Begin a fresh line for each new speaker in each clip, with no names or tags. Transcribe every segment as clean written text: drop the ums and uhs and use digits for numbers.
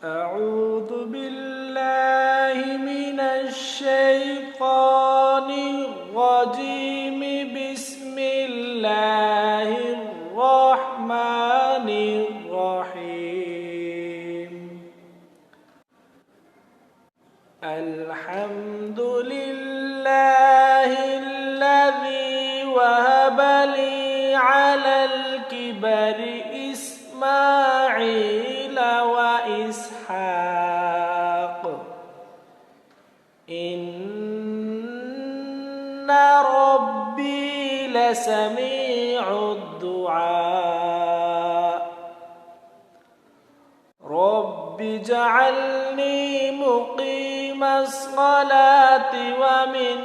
أعوذ بالله من الشيطان الرجيم. بسم الله الرحمن الرحيم. الحمد لله الذي وهب لي على الكبر إسماعيل وإسحاق إن ربي لسميع الدعاء. رب اجعلني مقيم الصلاة ومن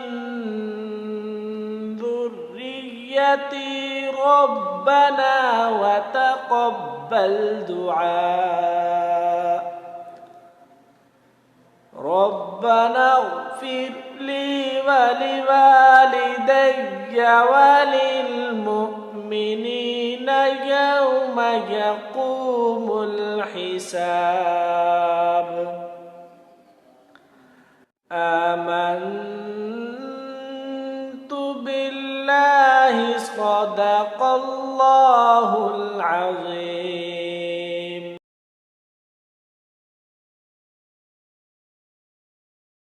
ذريتي ربنا وتقبل دعاء. ربنا اغفر لي ولوالدي وللمؤمنين يوم يقوم الحساب. آمنت بالله صدق الله